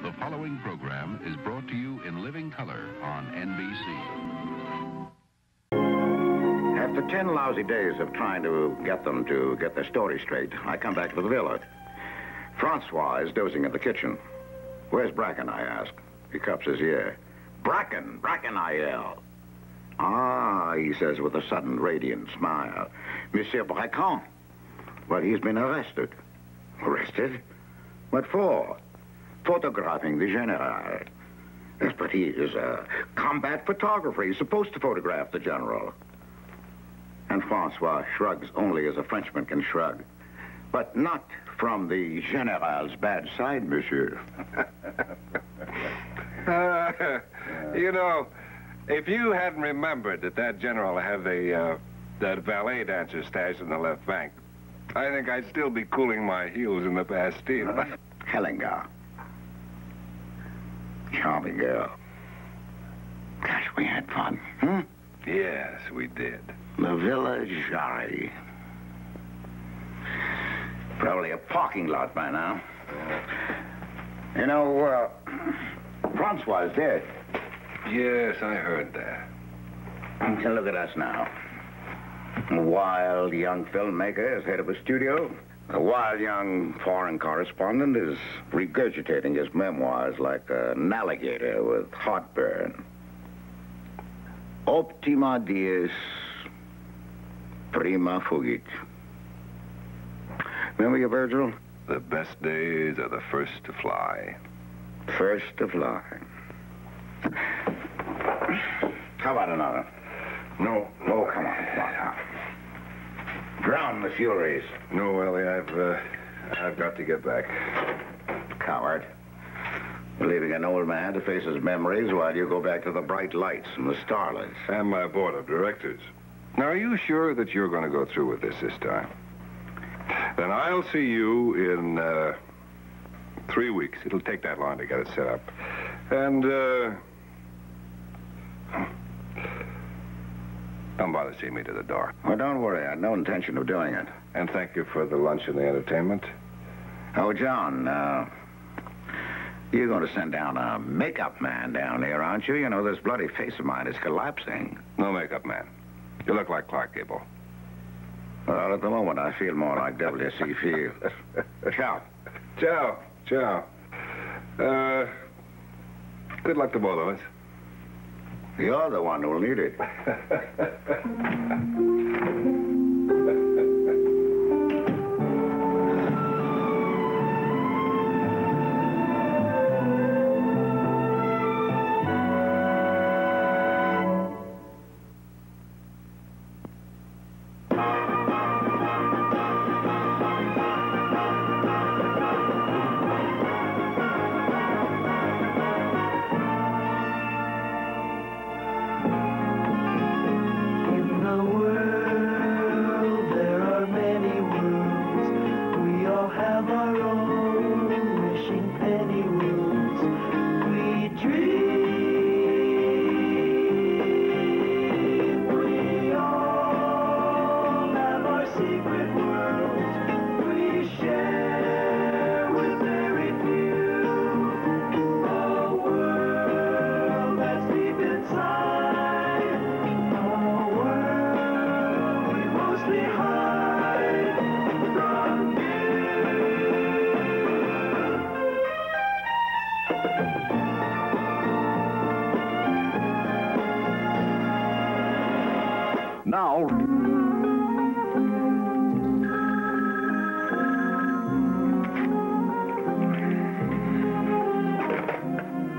The following program is brought to you in living color on NBC. After 10 lousy days of trying to get them to get their story straight, I come back to the villa. Francois is dozing in the kitchen. "Where's Bracken?" I ask. He cups his ear. "Bracken! Bracken!" I yell. "Ah," he says with a sudden radiant smile. "Monsieur Bracken. Well, he's been arrested." "Arrested? What for?" "Photographing the General." "Yes, but he is a combat photographer. He's supposed to photograph the General." And Francois shrugs only as a Frenchman can shrug. "But not from the General's bad side, monsieur." You know, if you hadn't remembered that General had that valet dancer stashed in the left bank, I think I'd still be cooling my heels in the Bastille. Hellinger. Charming girl. Gosh, we had fun, hmm? Yes, we did. The Villa Jarry. Probably a parking lot by now. You know, Francois is dead. Yes, I heard that. And look at us now. A wild young filmmaker is head of a studio. A wild young foreign correspondent is regurgitating his memoirs like an alligator with heartburn. Optima dies, prima fugit. Remember your Virgil? The best days are the first to fly. First to fly. How about another? No. Oh, come on now. Drown the Furies. No, Ellie, I've got to get back. Coward. You're leaving an old man to face his memories while you go back to the bright lights and the starlights. And my board of directors. Now, are you sure that you're going to go through with this time? Then I'll see you in 3 weeks. It'll take that long to get it set up. And, don't bother seeing me to the door. Well, don't worry. I had no intention of doing it. And thank you for the lunch and the entertainment. Oh, John, you're going to send down a makeup man down here, aren't you? You know, this bloody face of mine is collapsing. No makeup man. You look like Clark Gable. Well, at the moment, I feel more like W.C. Fields. Ciao. Ciao. Ciao. Good luck to both of us. You're the one who'll need it. Now...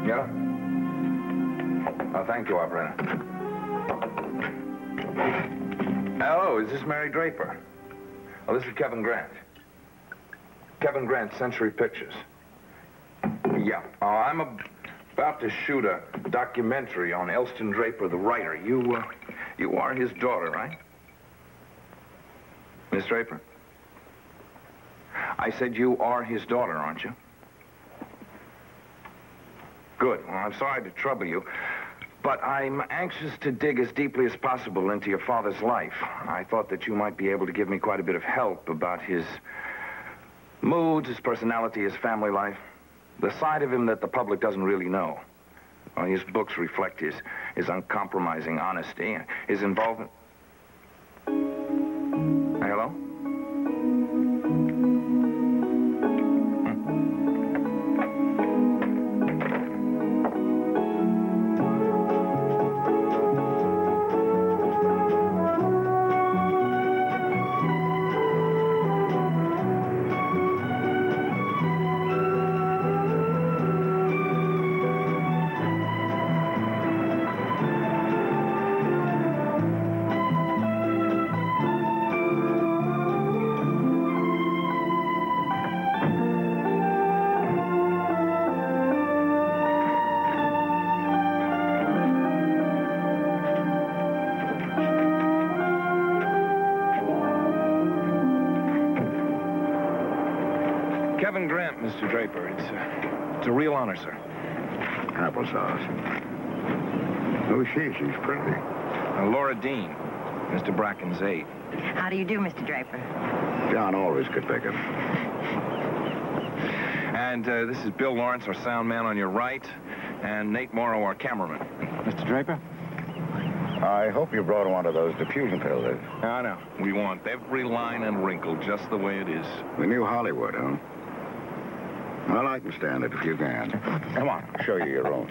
Yeah? Oh, thank you, operator. Hello, is this Mary Draper? Oh, this is Kevin Grant. Kevin Grant, Century Pictures. Yeah. I'm about to shoot a documentary on Elston Draper, the writer. You are his daughter, right? Miss Draper? I said you are his daughter, aren't you? Good. Well, I'm sorry to trouble you, but I'm anxious to dig as deeply as possible into your father's life. I thought that you might be able to give me quite a bit of help about his moods, his personality, his family life. The side of him that the public doesn't really know. Well, his books reflect his uncompromising honesty, his involvement. Hello? Kevin Grant, Mr. Draper. It's a real honor, sir. Applesauce. Who's she? She's pretty. Laura Dean, Mr. Bracken's aide. How do you do, Mr. Draper? John always could pick him. And this is Bill Lawrence, our sound man on your right, and Nate Morrow, our cameraman. Mr. Draper? I hope you brought one of those diffusion pills. I know. We want every line and wrinkle just the way it is. The new Hollywood, huh? Well, I can stand it if you can. Come on, I'll show you your room.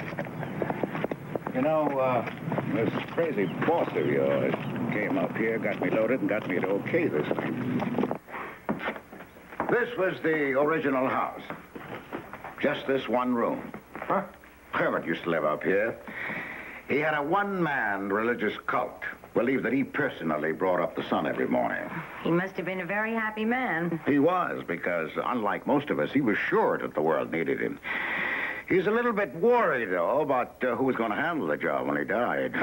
You know, this crazy boss of yours came up here, got me loaded, and got me to okay this thing. This was the original house. Just this one room. Huh? Hermit used to live up here. He had a one-man religious cult. Believed that he personally brought up the sun every morning. He must have been a very happy man. He was, because unlike most of us, he was sure that the world needed him. He's a little bit worried, though, about who was going to handle the job when he died.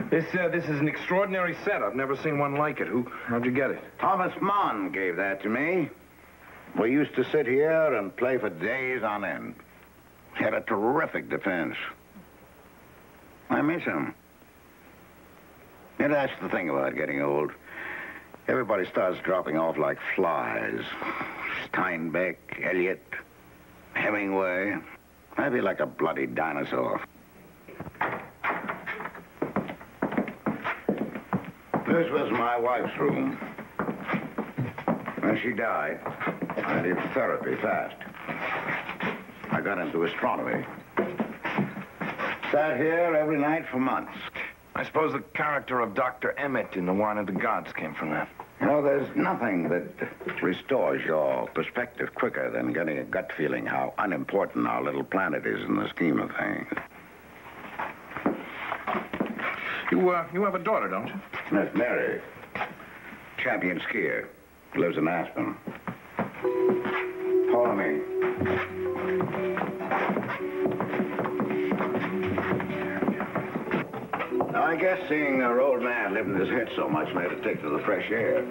This is an extraordinary set. I've never seen one like it. How'd you get it? Thomas Mann gave that to me. We used to sit here and play for days on end. He had a terrific defense. I miss him. And that's the thing about getting old. Everybody starts dropping off like flies. Steinbeck, Eliot, Hemingway. I'd be like a bloody dinosaur. This was my wife's room. When she died, I did therapy fast. I got into astronomy. Sat here every night for months. I suppose the character of Dr. Emmett in The Wine of the Gods came from that. You know, there's nothing that restores your perspective quicker than getting a gut feeling how unimportant our little planet is in the scheme of things. You have a daughter, don't you? That's Mary. Champion skier. Lives in Aspen. Follow me. I guess seeing her old man living his head so much made her take to the fresh air.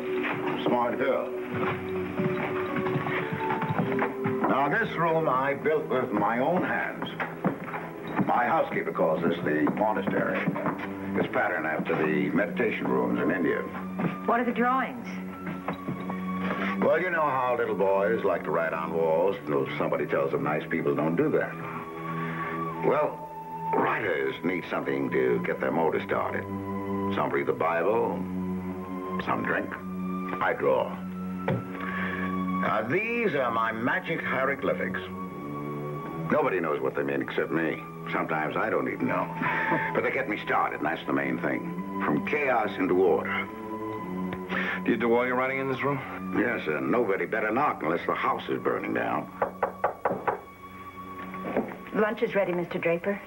Smart girl. Now, this room I built with my own hands. My housekeeper calls this the monastery. It's patterned after the meditation rooms in India. What are the drawings? Well, you know how little boys like to write on walls until somebody tells them nice people don't do that. Well, writers need something to get their motor started. Some read the Bible, some drink. I draw. Now, these are my magic hieroglyphics. Nobody knows what they mean except me. Sometimes I don't even know. But they get me started, and that's the main thing. From chaos into order. Do you do all your writing in this room? Yes, and nobody better knock unless the house is burning down. Lunch is ready, Mr. Draper.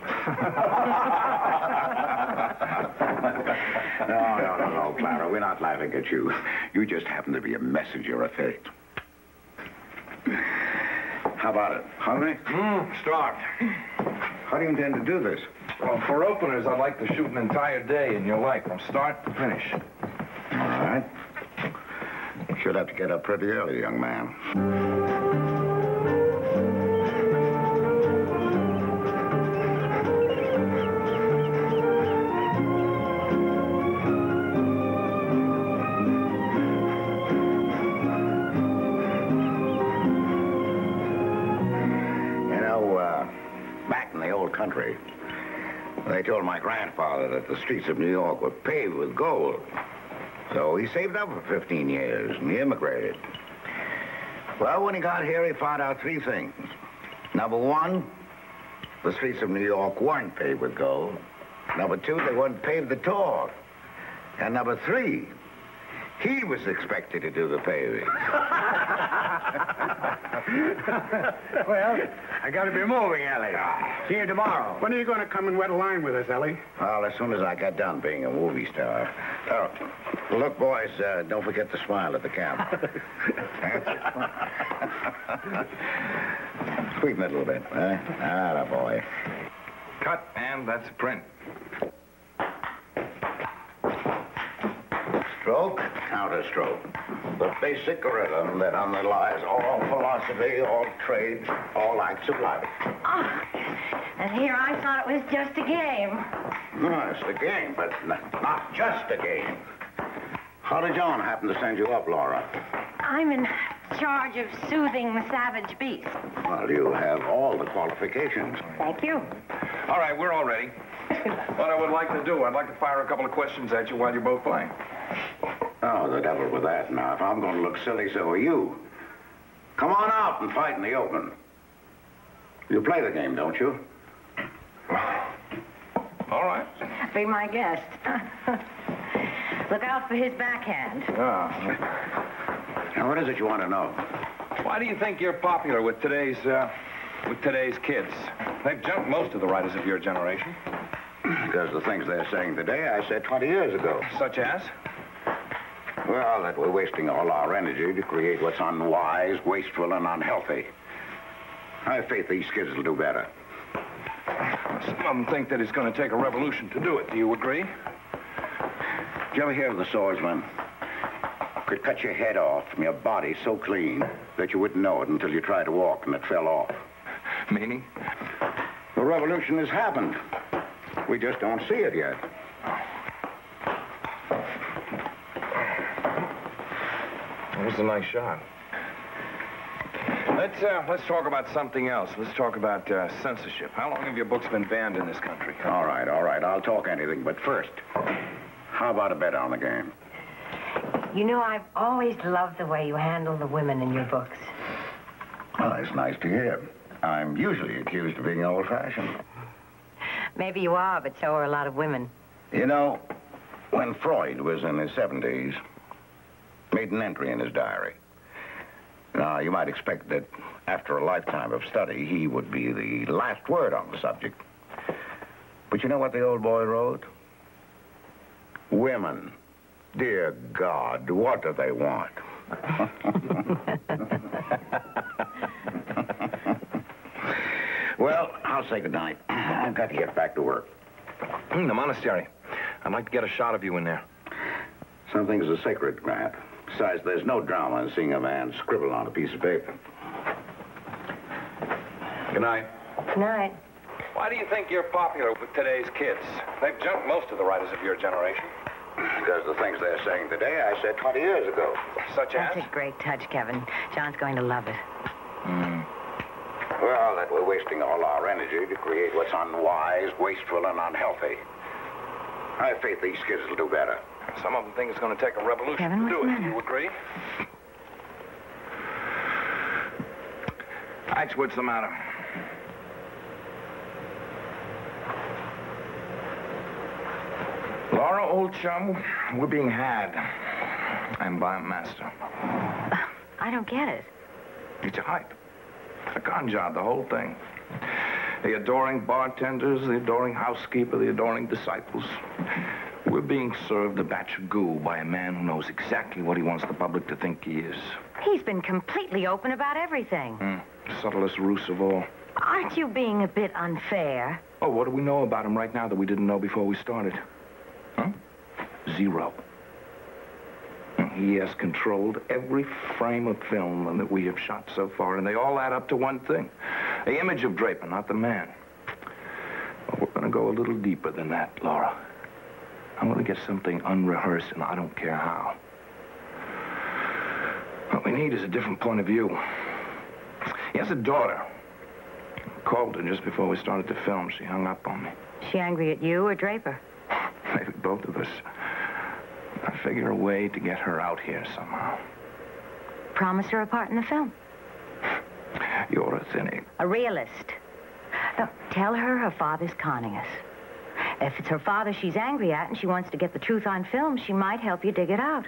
No, Clara. We're not laughing at you. You just happen to be a messenger of fate. How about it? Hungry? Starved. How do you intend to do this? Well, for openers, I'd like to shoot an entire day in your life, from start to finish. All right. Should have to get up pretty early, young man. country. They told my grandfather that the streets of New York were paved with gold. So he saved up for 15 years and he immigrated. Well, when he got here, he found out three things. Number one, the streets of New York weren't paved with gold. Number two, they weren't paved at all. And number three, he was expected to do the paving. Well, I got to be moving, Ellie. See you tomorrow. When are you going to come and wet a line with us, Ellie? Well, as soon as I get done being a movie star. Oh, look, boys, don't forget to smile at the camera. Sweeten it a little bit, huh? Atta boy. Cut, and that's a print. Stroke, counterstroke. The basic rhythm that underlies all philosophy, all trades, all acts of life. Oh, and here I thought it was just a game. No, it's a game, but not just a game. How did John happen to send you up, Laura? I'm in charge of soothing the savage beast. Well, you have all the qualifications. Thank you. All right, we're all ready. What I would like to do, I'd like to fire a couple of questions at you while you're both playing. Oh, the devil with that. Now, if I'm going to look silly, so are you. Come on out and fight in the open. You play the game, don't you? All right. Be my guest. Look out for his backhand. Now, what is it you want to know? Why do you think you're popular with today's kids? They've jumped most of the writers of your generation. Because the things they're saying today, I said 20 years ago. Such as? Well, that we're wasting all our energy to create what's unwise, wasteful, and unhealthy. I have faith these kids will do better. Some of them think that it's going to take a revolution to do it. Do you agree? Did you ever hear of the swordsman? Could cut your head off from your body so clean that you wouldn't know it until you tried to walk and it fell off. Meaning? The revolution has happened. We just don't see it yet. That was a nice shot. Let's talk about something else. Let's talk about censorship. How long have your books been banned in this country? All right. I'll talk anything. But first, how about a bet on the game? You know, I've always loved the way you handle the women in your books. Well, it's nice to hear. I'm usually accused of being old-fashioned. Maybe you are, but so are a lot of women. You know, when Freud was in his 70s, made an entry in his diary. Now, you might expect that after a lifetime of study, he would be the last word on the subject. But you know what the old boy wrote? Women. Dear God, what do they want? Well, I'll say goodnight. I've got to get back to work. The monastery. I'd like to get a shot of you in there. Some things are sacred, Grant. Besides, there's no drama in seeing a man scribble on a piece of paper. Good night. Good night. Why do you think you're popular with today's kids? They've jumped most of the writers of your generation. Because the things they're saying today, I said 20 years ago. Such as? That's a great touch, Kevin. John's going to love it. Well, that we're wasting all our energy to create what's unwise, wasteful, and unhealthy. I have faith these kids will do better. Some of them think it's going to take a revolution Kevin, to do what's the it. Do you agree? Ike, what's the matter? Laura, old chum, we're being had. I'm by a master. I don't get it. It's a hype. It's a con job, the whole thing. The adoring bartenders, the adoring housekeeper, the adoring disciples. We're being served a batch of goo by a man who knows exactly what he wants the public to think he is. He's been completely open about everything. Subtlest ruse of all. Aren't you being a bit unfair? Oh, what do we know about him right now that we didn't know before we started? Huh? Zero. He has controlled every frame of film that we have shot so far, and they all add up to one thing. The image of Draper, not the man. But we're going to go a little deeper than that, Laura. I'm going to get something unrehearsed, and I don't care how. What we need is a different point of view. He has a daughter. Called her just before we started to film. She hung up on me. She angry at you or Draper? Maybe both of us. I figure a way to get her out here somehow. Promise her a part in the film. You're a cynic. A realist. Look, tell her father's conning us. If it's her father she's angry at and she wants to get the truth on film, she might help you dig it out.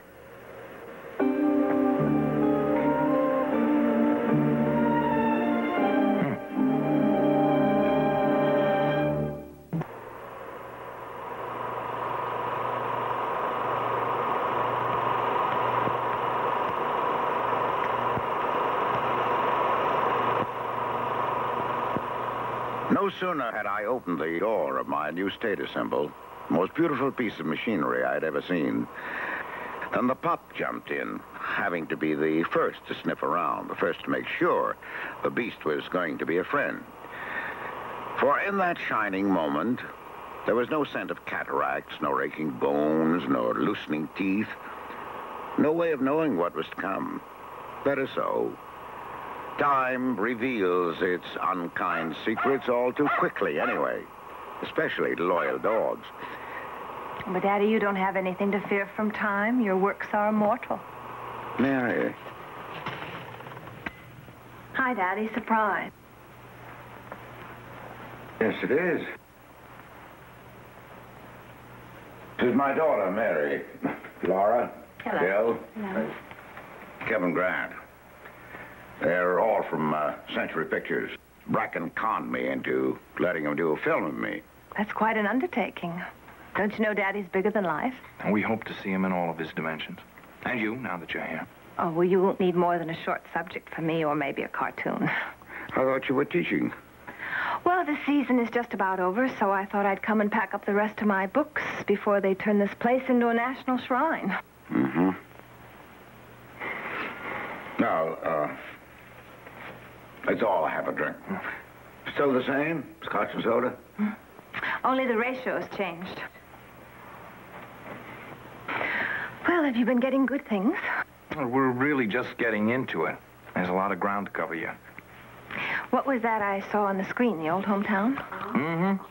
No sooner had I opened the door of my new status symbol, most beautiful piece of machinery I'd ever seen, than the pup jumped in, having to be the first to sniff around, the first to make sure the beast was going to be a friend. For in that shining moment, there was no scent of cataracts, no raking bones, nor loosening teeth, no way of knowing what was to come. Better so. Time reveals its unkind secrets all too quickly anyway, especially to loyal dogs. But, Daddy, you don't have anything to fear from time. Your works are immortal. Mary. Hi, Daddy. Surprise. Yes, it is. This is my daughter, Mary. Laura. Hello. Bill. Hello. Kevin Grant. They're all from Century Pictures. Bracken conned me into letting him do a film of me. That's quite an undertaking. Don't you know Daddy's bigger than life? And we hope to see him in all of his dimensions. And you, now that you're here. Oh, well, you won't need more than a short subject for me, or maybe a cartoon. I thought you were teaching. Well, the season is just about over, so I thought I'd come and pack up the rest of my books before they turn this place into a national shrine. Mm-hmm. Now, let's all have a drink. Still the same? Scotch and soda? Only the ratio's changed. Well, have you been getting good things? Well, we're really just getting into it. There's a lot of ground to cover yet. What was that I saw on the screen, the old hometown? Mm-hmm.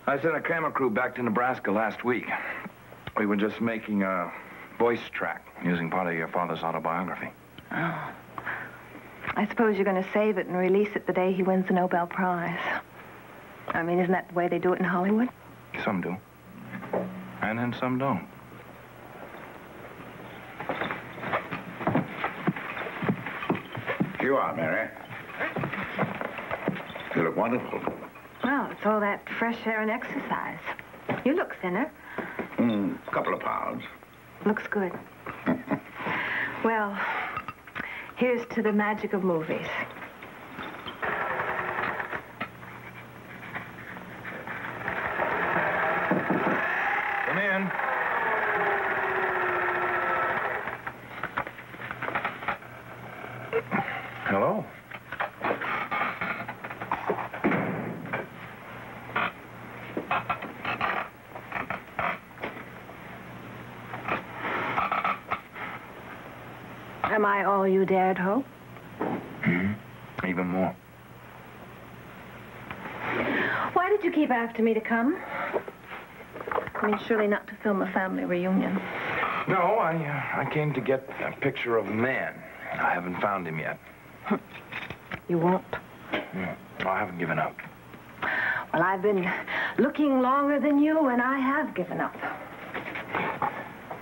I sent a camera crew back to Nebraska last week. We were just making a voice track using part of your father's autobiography. Oh. I suppose you're going to save it and release it the day he wins the Nobel Prize. I mean, isn't that the way they do it in Hollywood? Some do. And then some don't. Here you are, Mary. You look wonderful. Well, it's all that fresh air and exercise. You look thinner. A couple of pounds. Looks good. Well, here's to the magic of movies. Come in. Hello. Am I all you dared hope? Mm-hmm. Even more. Why did you keep after me to come? I mean, surely not to film a family reunion. No, I came to get a picture of a man. I haven't found him yet. You won't? I haven't given up. Well, I've been looking longer than you, and I have given up.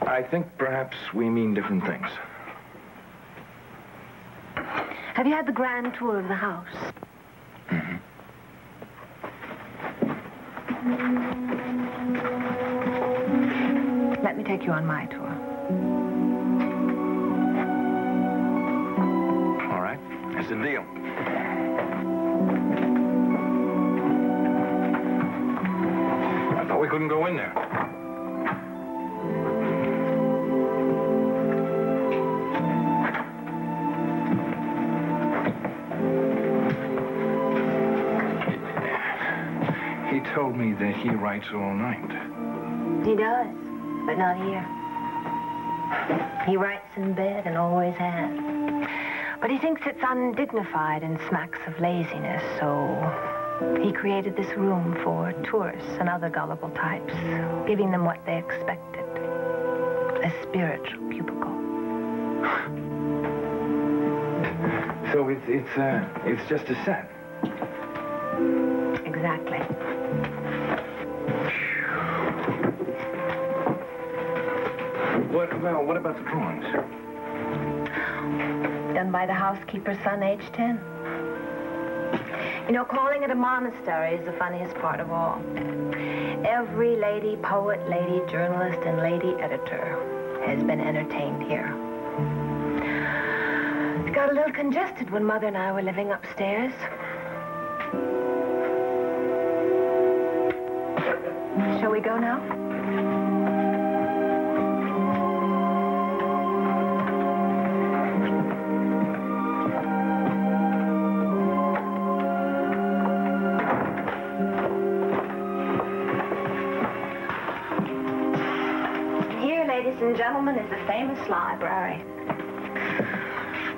I think perhaps we mean different things. Have you had the grand tour of the house? Mm-hmm. Let me take you on my tour. All right. It's a deal. I thought we couldn't go in there. He told me that he writes all night. He does, but not here. He writes in bed and always has. But he thinks it's undignified and smacks of laziness, so he created this room for tourists and other gullible types, giving them what they expected. A spiritual cubicle. So it's just a set. Exactly. What about the drawings? Done by the housekeeper's son, age 10. You know, calling it a monastery is the funniest part of all. Every lady poet, lady journalist, and lady editor has been entertained here. It got a little congested when Mother and I were living upstairs. Shall we go now? Ladies and gentlemen, is the famous library.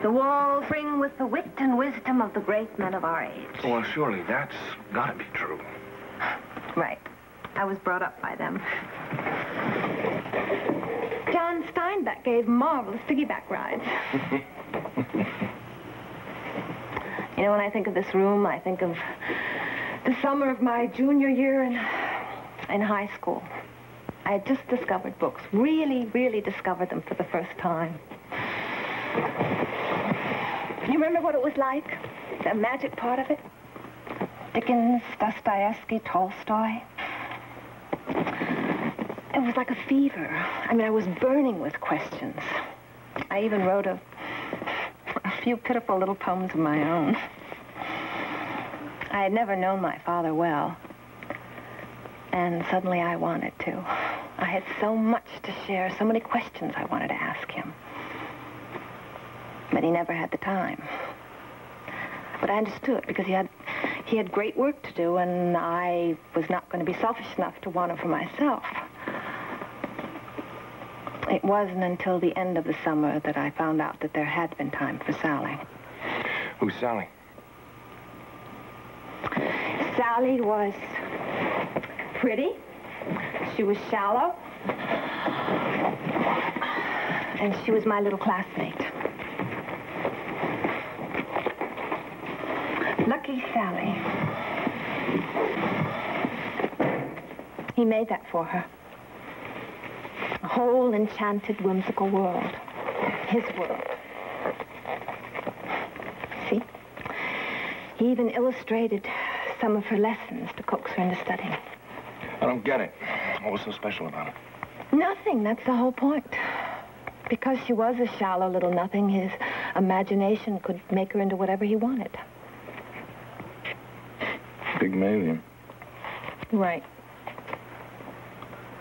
The walls ring with the wit and wisdom of the great men of our age. Well, surely that's gotta be true. Right. I was brought up by them. John Steinbeck gave marvelous piggyback rides. You know, when I think of this room, I think of the summer of my junior year in high school. I had just discovered books, really, really discovered them for the first time. You remember what it was like? The magic part of it? Dickens, Dostoevsky, Tolstoy. It was like a fever. I mean, I was burning with questions. I even wrote a few pitiful little poems of my own. I had never known my father well. And suddenly I wanted to. I had so much to share, so many questions I wanted to ask him. But he never had the time. But I understood because he had great work to do, and I was not going to be selfish enough to want it for myself. It wasn't until the end of the summer that I found out that there had been time for Sally. Who's Sally? Sally was pretty. She was shallow. And she was my little classmate. Lucky Sally. He made that for her. A whole enchanted, whimsical world. His world. See? He even illustrated some of her lessons to coax her into studying. I don't get it. What was so special about it? Nothing. That's the whole point. Because she was a shallow little nothing, his imagination could make her into whatever he wanted. Pygmalion. Right.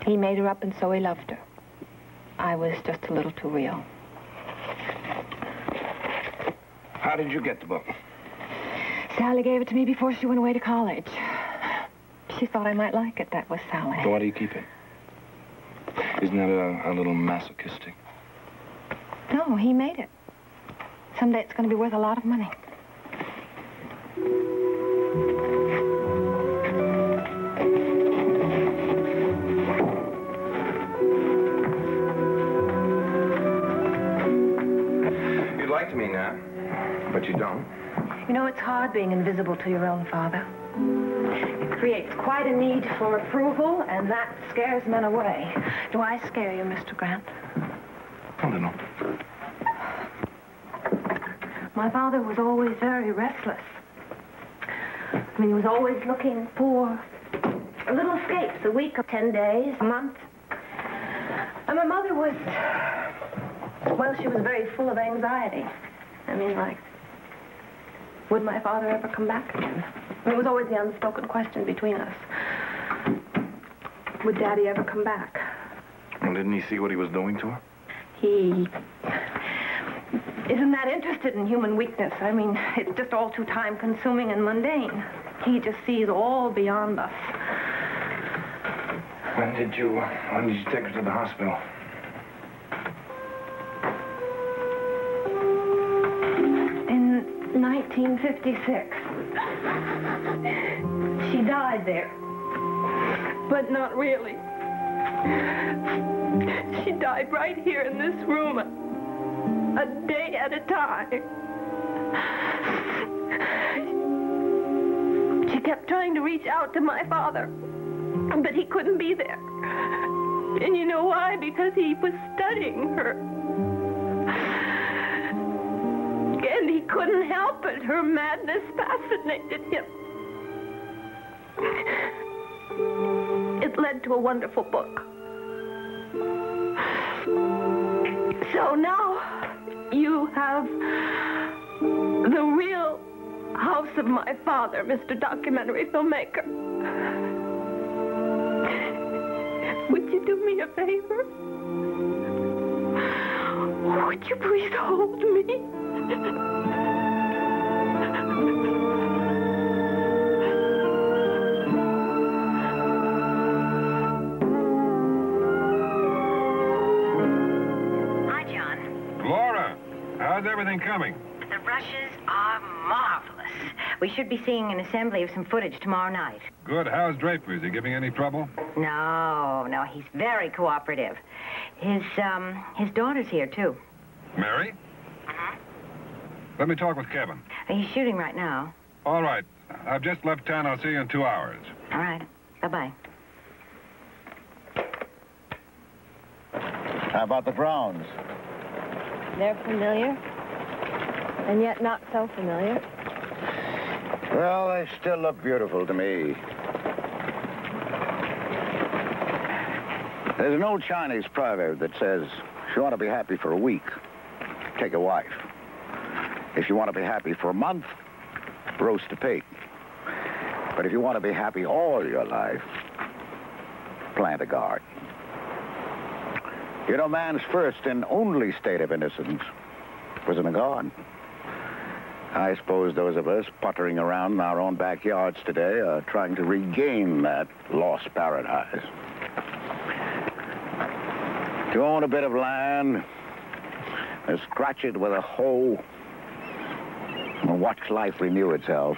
He made her up, and so he loved her. I was just a little too real. How did you get the book? Sally gave it to me before she went away to college. She thought I might like it. That was Sally. So why do you keep it? Isn't that a little masochistic? No, he made it. Someday it's going to be worth a lot of money. You'd like to me now, but you don't. You know, it's hard being invisible to your own father. It creates quite a need for approval, and that scares men away. Do I scare you, Mr. Grant? A little. My father was always very restless. I mean, he was always looking for little escapes, a week or 10 days, a month. And my mother was, well, she was very full of anxiety. I mean, like, would my father ever come back again? I mean, it was always the unspoken question between us. Would Daddy ever come back? Well, didn't he see what he was doing to her? He isn't that interested in human weakness. I mean, it's just all too time-consuming and mundane. He just sees all beyond us. When did you take her to the hospital? 1956. She died there. But not really. She died right here in this room, a day at a time. She kept trying to reach out to my father, but he couldn't be there. And you know why? Because he was studying her. And he couldn't help it. Her madness fascinated him. It led to a wonderful book. So now you have the real house of my father, Mr. Documentary Filmmaker. Would you do me a favor? Would you please hold me? Hi, John. Laura, how's everything coming? The rushes are marvelous. We should be seeing an assembly of some footage tomorrow night. Good. How's Draper? Is he giving any trouble? No, he's very cooperative. His daughter's here, too. Mary? Let me talk with Kevin. He's shooting right now. All right. I've just left town. I'll see you in 2 hours. All right. Bye-bye. How about the Browns? They're familiar, and yet not so familiar. Well, they still look beautiful to me. There's an old Chinese proverb that says, if you want to be happy for a week, take a wife. If you want to be happy for a month, roast a pig. But if you want to be happy all your life, plant a garden. You know, man's first and only state of innocence was in a garden. I suppose those of us puttering around in our own backyards today are trying to regain that lost paradise. To own a bit of land, and scratch it with a hoe, and watch life renew itself,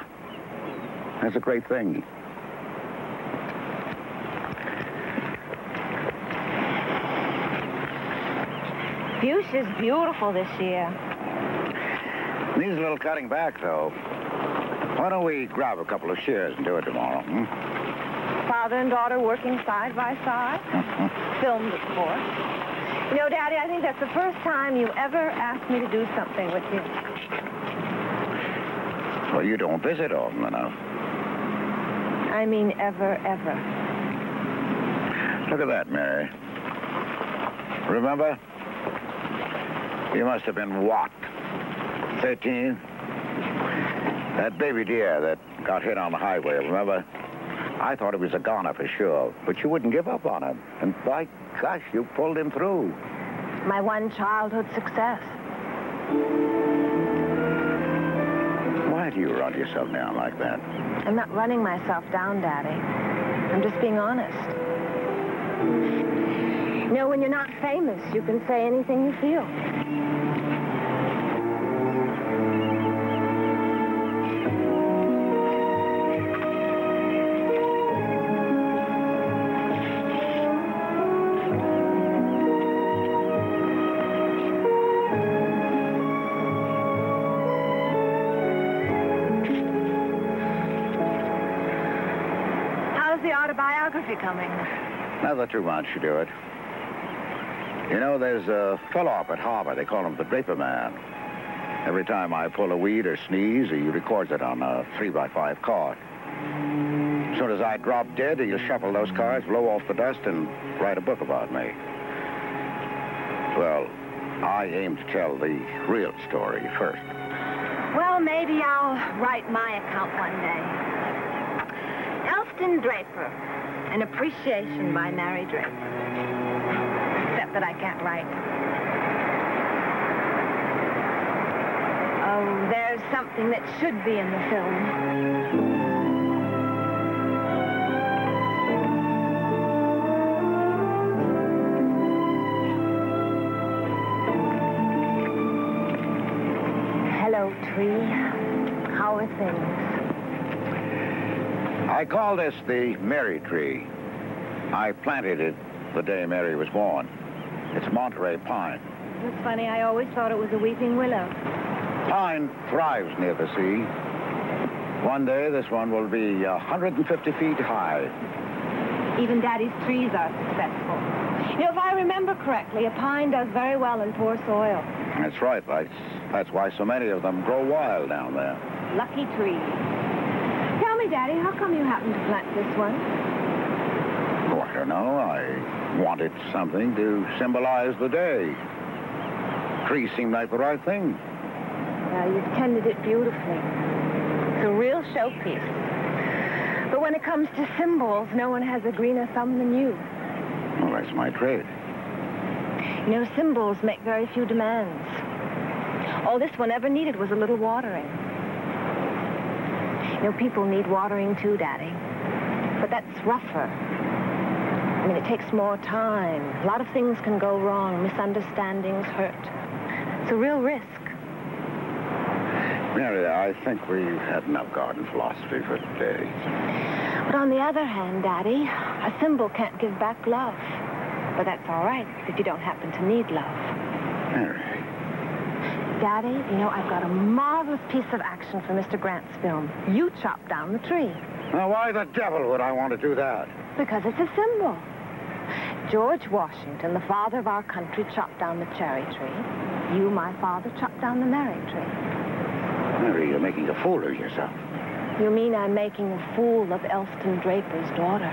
that's a great thing. Fuchsia's beautiful this year. Needs a little cutting back, though. Why don't we grab a couple of shears and do it tomorrow, Father and daughter working side by side. Filmed, of course. You know, Daddy, I think that's the first time you ever asked me to do something with you. Well, you don't visit often enough. I mean ever, ever. Look at that, Mary. Remember? You must have been what? 13? That baby deer that got hit on the highway, remember? I thought he was a goner for sure, but you wouldn't give up on him. And by gosh, you pulled him through. My one childhood success. Why do you run yourself down like that? I'm not running myself down, Daddy. I'm just being honest. You know, when you're not famous, you can say anything you feel. How's the autobiography coming? Never too much to do it. You know, there's a fellow up at Harvard. They call him the Draper Man. Every time I pull a weed or sneeze, he records it on a 3x5 card. As soon as I drop dead, he'll shuffle those cards, blow off the dust, and write a book about me. Well, I aim to tell the real story first. Well, maybe I'll write my account one day. Elston Draper, An Appreciation by Mary Draper. Except that I can't write. Oh, there's something that should be in the film. Hello, tree. are things. I call this the Mary tree. I planted it the day Mary was born. It's Monterey pine. It's funny, I always thought it was a weeping willow. Pine thrives near the sea. One day, this one will be 150 feet high. Even Daddy's trees are successful. You know, if I remember correctly, a pine does very well in poor soil. That's right. That's why so many of them grow wild down there. Lucky trees. Tell me, Daddy, how come you happened to plant this one? Oh, I don't know. I wanted something to symbolize the day. Trees seemed like the right thing. Well, you've tended it beautifully. It's a real showpiece. But when it comes to symbols, no one has a greener thumb than you. Well, that's my trade. You know, symbols make very few demands. All this one ever needed was a little watering. You know, people need watering too, Daddy. But that's rougher. I mean, it takes more time. A lot of things can go wrong. Misunderstandings hurt. It's a real risk. Mary, I think we've had enough garden philosophy for today. But on the other hand, Daddy, a symbol can't give back love. But that's all right if you don't happen to need love. Mary. Daddy, you know, I've got a marvelous piece of action for Mr. Grant's film. You chopped down the tree. Now, why the devil would I want to do that? Because it's a symbol. George Washington, the father of our country, chopped down the cherry tree. You, my father, chopped down the Mary tree. Mary, you're making a fool of yourself. You mean I'm making a fool of Elston Draper's daughter?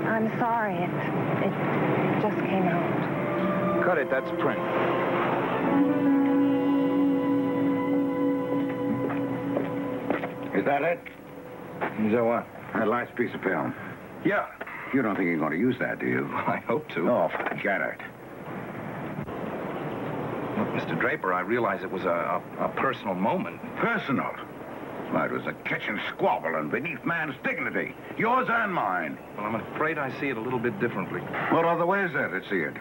I'm sorry. It just came out. Cut it, that's print. Is that it? Is that what? That last piece of film. Yeah. You don't think you're going to use that, do you? I hope to. Oh, forget it. Look, Mr. Draper, I realize it was a personal moment. Personal? Well, it was a kitchen squabble and beneath man's dignity. Yours and mine. Well, I'm afraid I see it a little bit differently. What other way is there to see it?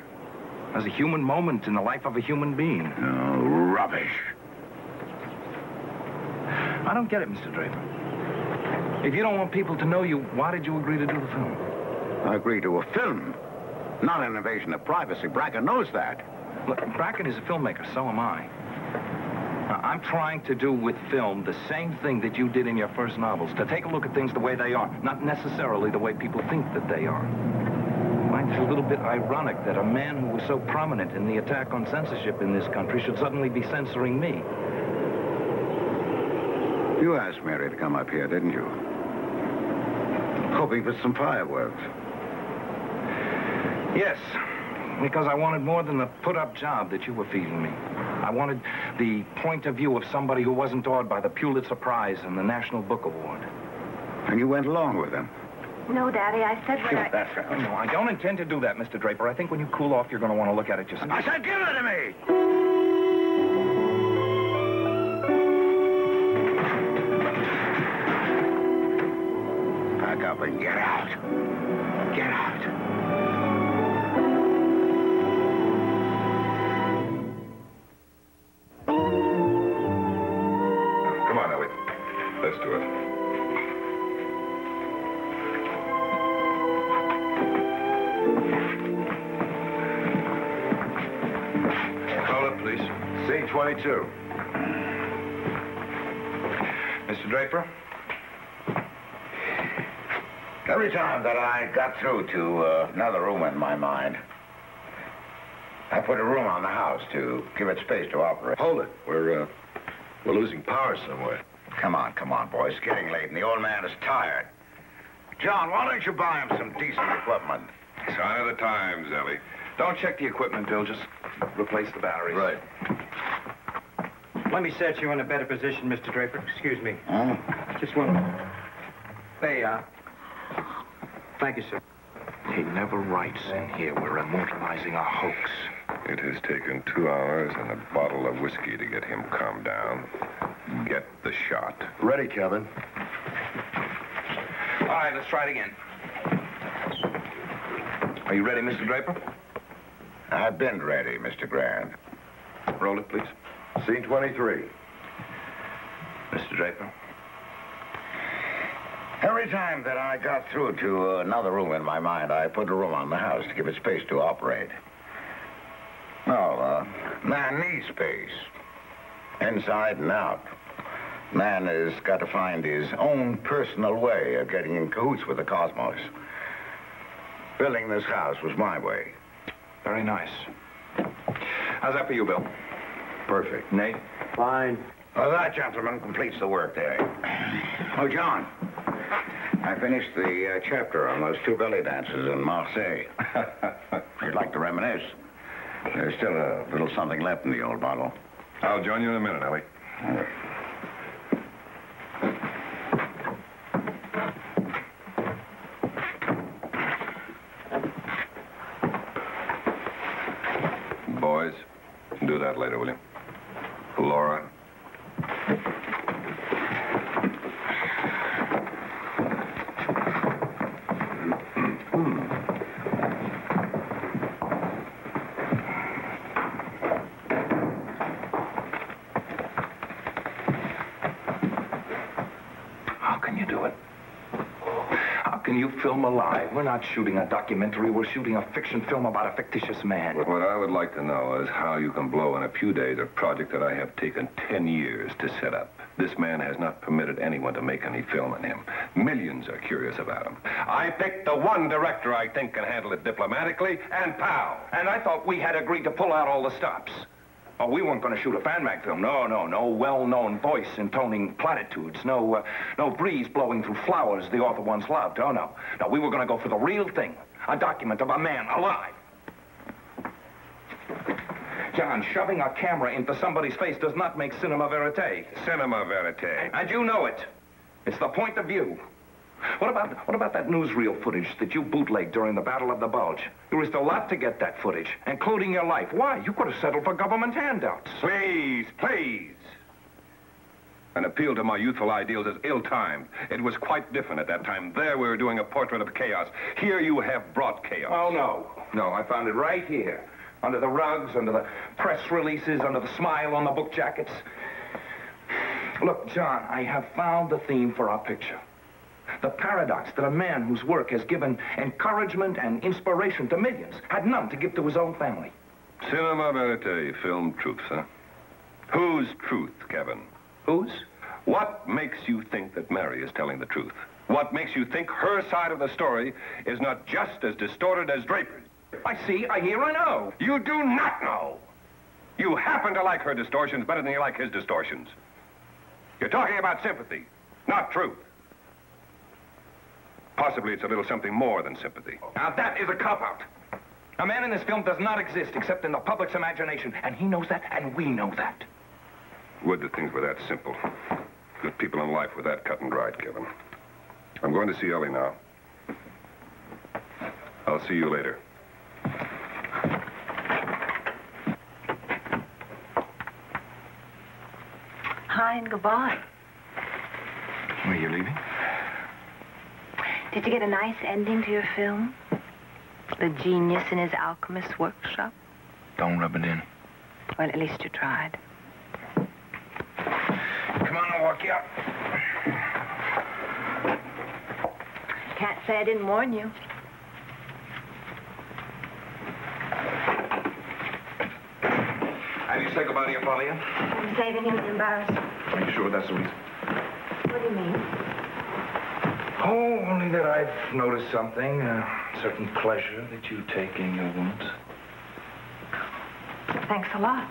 As a human moment in the life of a human being. Oh, rubbish. I don't get it, Mr. Draper. If you don't want people to know you, why did you agree to do the film? I agreed to a film. Not an invasion of privacy. Bracken knows that. Look, Bracken is a filmmaker, so am I. Now, I'm trying to do with film the same thing that you did in your first novels, to take a look at things the way they are, not necessarily the way people think that they are. I find it a little bit ironic that a man who was so prominent in the attack on censorship in this country should suddenly be censoring me. You asked Mary to come up here, didn't you? Hoping for some fireworks. Yes, because I wanted more than the put-up job that you were feeding me. I wanted the point of view of somebody who wasn't awed by the Pulitzer Prize and the National Book Award. And you went along with him? No, Daddy, I said what Shoot that film. No, I don't intend to do that, Mr. Draper. I think when you cool off, you're going to want to look at it yourself. I said give it to me! Pack up and get out. Get out. Come on, Ellie. Let's do it. Call up, please. C-22. Mr. Draper? Every time that I got through to another room in my mind, I put a room on the house to give it space to operate. Hold it. We're losing power somewhere. Come on, boys. It's getting late, and the old man is tired. John, why don't you buy him some decent equipment? Sign of the times, Ellie. Don't check the equipment, Bill. Just replace the batteries. Right. Let me set you in a better position, Mr. Draper. Excuse me. Huh? Just one moment. There you are. Thank you, sir. He never writes in here. We're immortalizing a hoax. It has taken 2 hours and a bottle of whiskey to get him calmed down. Get the shot. Ready, Kevin. right, let's try it again. Are you ready, Mr. Draper? I've been ready, Mr. Grant. Roll it, please. Scene 23. Mr. Draper. Every time that I got through to another room in my mind, I put a room on the house to give it space to operate. Well, man needs space. Inside and out. Man has got to find his own personal way of getting in cahoots with the cosmos. Building this house was my way. Very nice. How's that for you, Bill? Perfect. Nate? Fine. Well, that, gentleman, completes the work there. Oh, John, I finished the chapter on those two belly dances in Marseille. If you'd like to reminisce, there's still a little something left in the old bottle. I'll join you in a minute, Ellie. Boys, do that later, will you? Laura. How can you do it? How can you film alive? We're not shooting a documentary. We're shooting a fiction film about a fictitious man. What I would like to know is how you can blow in a few days a project that I have taken 10 years to set up. This man has not permitted anyone to make any film on him. Millions are curious about him. I picked the one director I think can handle it diplomatically, and pow! And I thought we had agreed to pull out all the stops. Oh, we weren't going to shoot a fan mag film. No well-known voice intoning platitudes. No breeze blowing through flowers the author once loved. Oh, no. No, we were going to go for the real thing. A document of a man alive. John, shoving a camera into somebody's face does not make cinema verite. Cinema verite. And you know it. It's the point of view. What about that newsreel footage that you bootlegged during the Battle of the Bulge? You risked a lot to get that footage, including your life. Why? You could have settled for government handouts. Please, please. An appeal to my youthful ideals is ill-timed. It was quite different at that time. There we were doing a portrait of chaos. Here you have brought chaos. Oh, no. No, I found it right here. Under the rugs, under the press releases, under the smile on the book jackets. Look, John, I have found the theme for our picture. The paradox that a man whose work has given encouragement and inspiration to millions had none to give to his own family. Cinema verite, film truth, huh? Whose truth, Kevin? Whose? What makes you think that Mary is telling the truth? What makes you think her side of the story is not just as distorted as Draper's? I see, I hear, I know. You do not know. You happen to like her distortions better than you like his distortions. You're talking about sympathy, not truth. Possibly it's a little something more than sympathy. Now that is a cop-out. A man in this film does not exist except in the public's imagination, and he knows that, and we know that. Would that things were that simple. That people in life were that cut and dried, Kevin. I'm going to see Ellie now. I'll see you later. Hi and goodbye. Are you leaving? Did you get a nice ending to your film? The genius in his alchemist's workshop? Don't rub it in. Well, at least you tried. Come on, I'll walk you out. Can't say I didn't warn you. Have you said goodbye to your father yet? I'm saving him the embarrassment. Are you sure that's the reason? What do you mean? Oh, only that I've noticed something, a certain pleasure that you take in your wounds. Thanks a lot.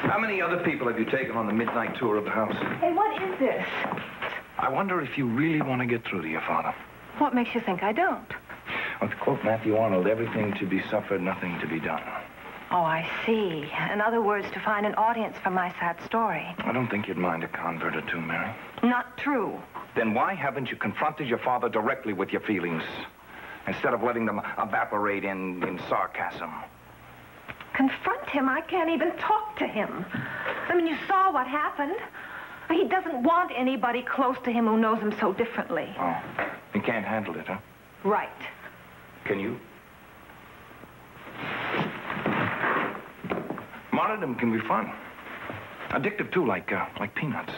How many other people have you taken on the midnight tour of the house? Hey, what is this? I wonder if you really want to get through to your father. What makes you think I don't? Well, to quote Matthew Arnold, everything to be suffered, nothing to be done. Oh, I see. In other words, to find an audience for my sad story. I don't think you'd mind a convert or two, Mary. Not true. Then why haven't you confronted your father directly with your feelings, instead of letting them evaporate in sarcasm? Confront him? I can't even talk to him. I mean, you saw what happened. But he doesn't want anybody close to him who knows him so differently. Oh, he can't handle it, huh? Right. Can you? Martyrdom can be fun. Addictive, too, like peanuts.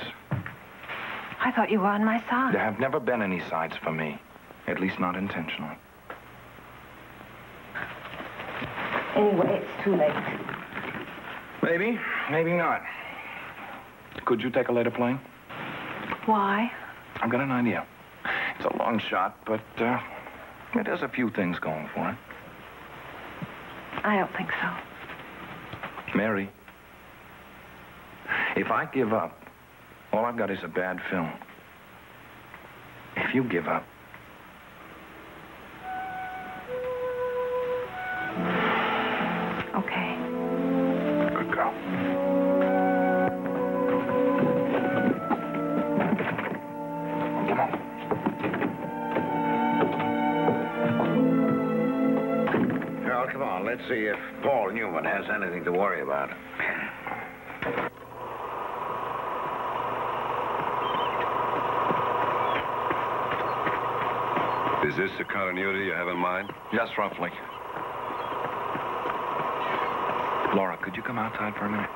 I thought you were on my side. There have never been any sides for me. At least not intentionally. Anyway, it's too late. Maybe, maybe not. Could you take a later plane? Why? I've got an idea. It's a long shot, but it has a few things going for it. I don't think so. Mary, if I give up, all I've got is a bad film. If you give up, Okay. good girl. Come on. Well, come on. Let's see if Paul Newman has anything to worry about. Is this the continuity you have in mind? Just roughly. Laura, could you come outside for a minute?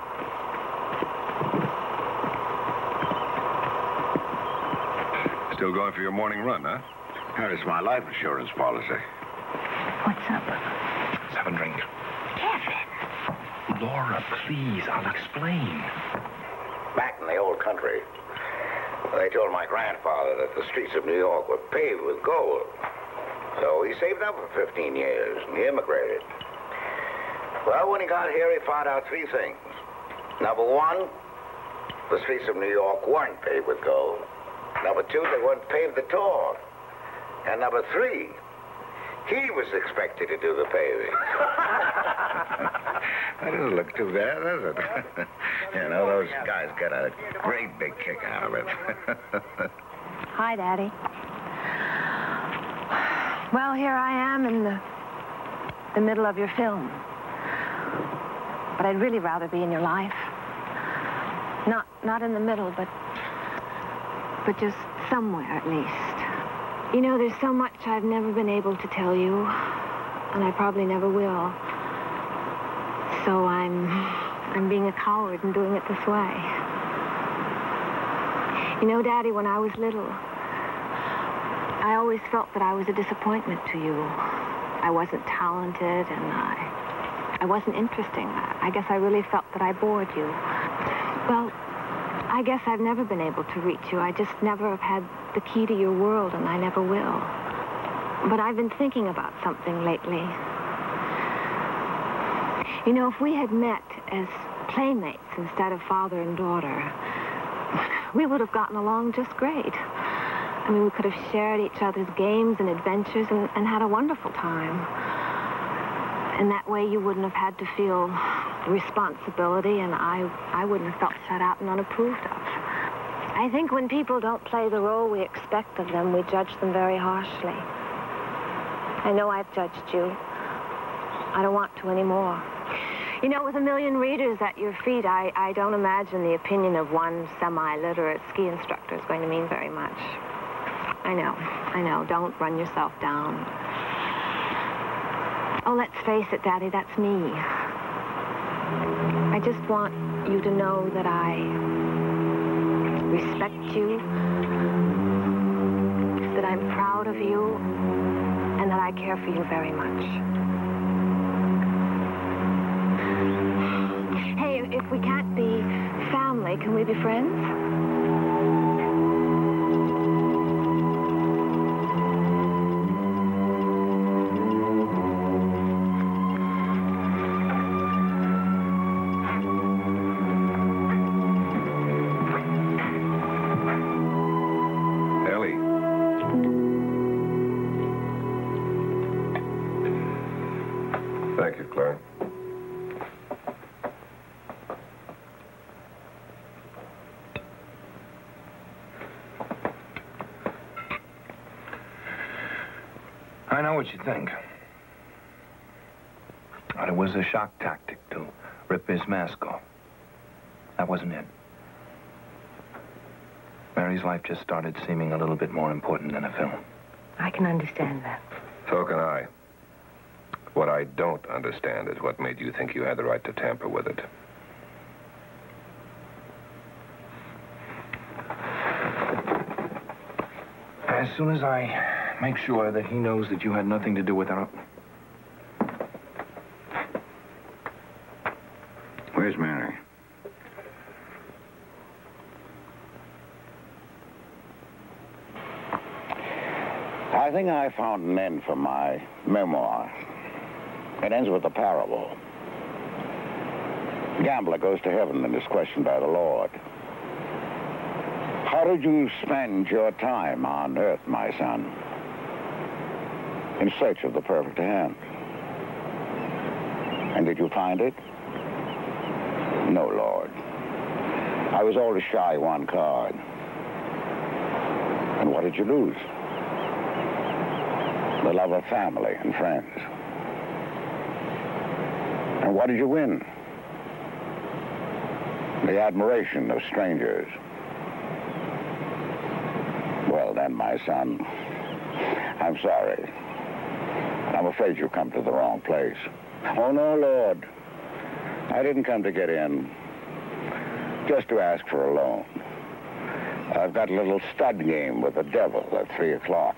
Still going for your morning run, huh? That is my life insurance policy. What's up? Let's have a drink. Kevin. Laura, please, I'll explain. Back in the old country, they told my grandfather that the streets of New York were paved with gold. So he saved up for 15 years and he immigrated. Well, when he got here, he found out three things. Number one, the streets of New York weren't paved with gold. Number two, they weren't paved at all. And number three, he was expected to do the paving. That doesn't look too bad, does it? You know, those guys get a great big kick out of it. Hi, Daddy. Well, here I am in the middle of your film. But I'd really rather be in your life. Not in the middle, but just somewhere at least. You know, there's so much I've never been able to tell you, and I probably never will. So I'm being a coward and doing it this way. You know, Daddy, when I was little, I always felt that I was a disappointment to you. I wasn't talented, and I wasn't interesting. I guess I really felt that I bored you. Well, I guess I've never been able to reach you. I just never have had the key to your world, and I never will. But I've been thinking about something lately. You know, if we had met as playmates instead of father and daughter, we would have gotten along just great. I mean, we could have shared each other's games and adventures and had a wonderful time. And that way you wouldn't have had to feel responsibility, and I wouldn't have felt shut out and unapproved of. I think when people don't play the role we expect of them, we judge them very harshly. I know I've judged you. I don't want to anymore. You know, with 1 million readers at your feet, I don't imagine the opinion of one semi-literate ski instructor is going to mean very much. I know. Don't run yourself down. Oh, let's face it, Daddy, that's me. I just want you to know that I respect you, that I'm proud of you, and that I care for you very much. Hey, if we can't be family, can we be friends? Thank you, Clark. I know what you think. But it was a shock tactic to rip his mask off. That wasn't it. Mary's life just started seeming a little bit more important than a film. I can understand that. So can I. What I don't understand is what made you think you had the right to tamper with it. As soon as I make sure that he knows that you had nothing to do with it, Where's Mary? I think I found an end for my memoir. It ends with a parable. Gambler goes to heaven and is questioned by the Lord. How did you spend your time on earth, my son? In search of the perfect hand. And did you find it? No, Lord. I was always shy one card. And what did you lose? The love of family and friends. And what did you win? The admiration of strangers. Well then, my son, I'm sorry. I'm afraid you've come to the wrong place. Oh, no, Lord. I didn't come to get in. Just to ask for a loan. I've got a little stud game with the devil at 3 o'clock.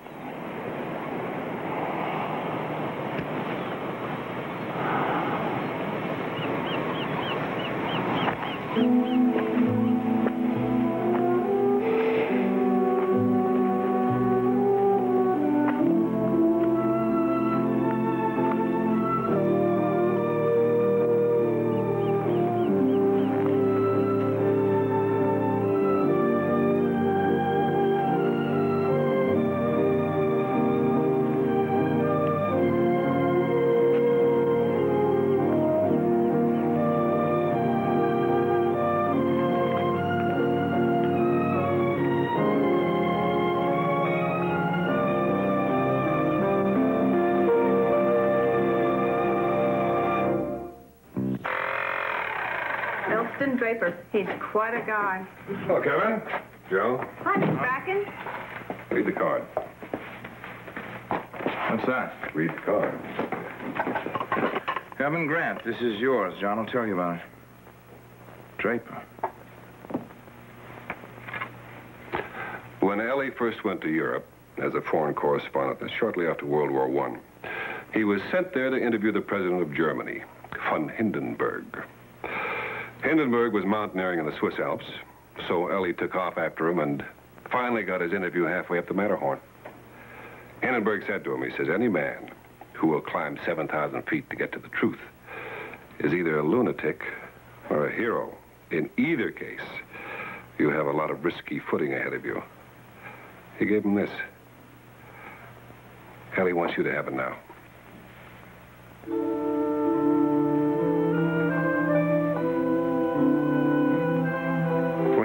Elston Draper. He's quite a guy. Hello, Kevin. Joe. Hi, Miss Bracken. Read the card. what's that? Read the card. Kevin Grant, this is yours. John will tell you about it. Draper. When Ellie first went to Europe as a foreign correspondent, shortly after World War I, he was sent there to interview the president of Germany, von Hindenburg. Hindenburg was mountaineering in the Swiss Alps, so Ellie took off after him and finally got his interview halfway up the Matterhorn. Hindenburg said to him, he says, any man who will climb 7,000 feet to get to the truth is either a lunatic or a hero. In either case, you have a lot of risky footing ahead of you. He gave him this. Ellie wants you to have it now.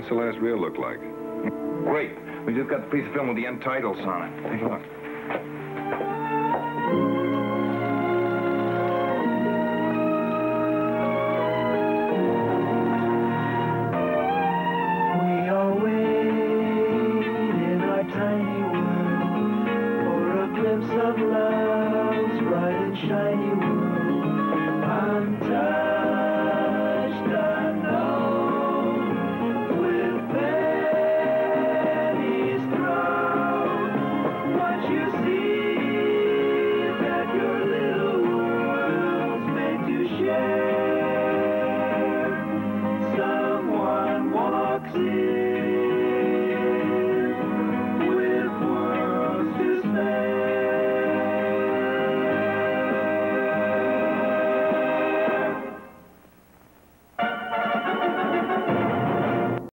What's the last reel look like? Great. We just got the piece of film with the end titles on it. Take a look. We are waiting in our tiny world for a glimpse of love's bright and shiny world. I'm tired.